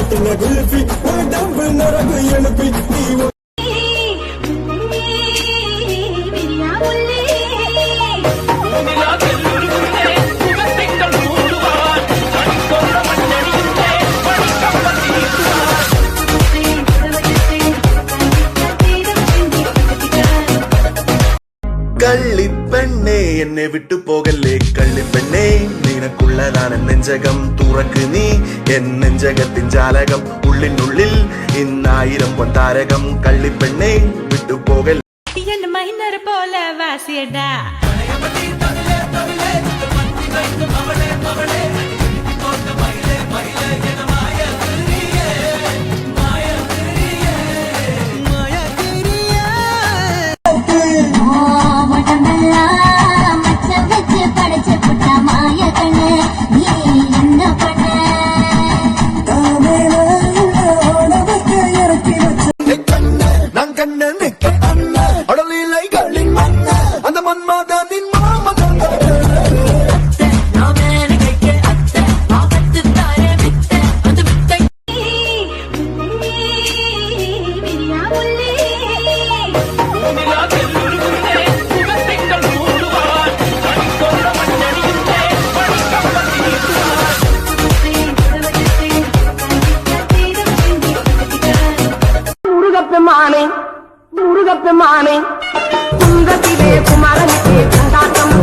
கட்டின குல்ஃபி டம்பு நரகு எழுப்பி நீ கள்ளி பெண்ணே என்னை விட்டு போகலே கள்ளி பெண்ணே நீனக்குள்ளதான நெஞ்சகம் தூரக்கு நீ என் நெஞ்சகத்தின் ஜாலகம் உள்ளினுள்ளில் இன்னாயிரம் பொந்தாரகம் கள்ளி பெண்ணே விட்டு போகல் என் மைனர் போல வாசியடா முருகப்பெருமானே குந்தத்திலே குமரனுக்கே கொண்டாட்டம்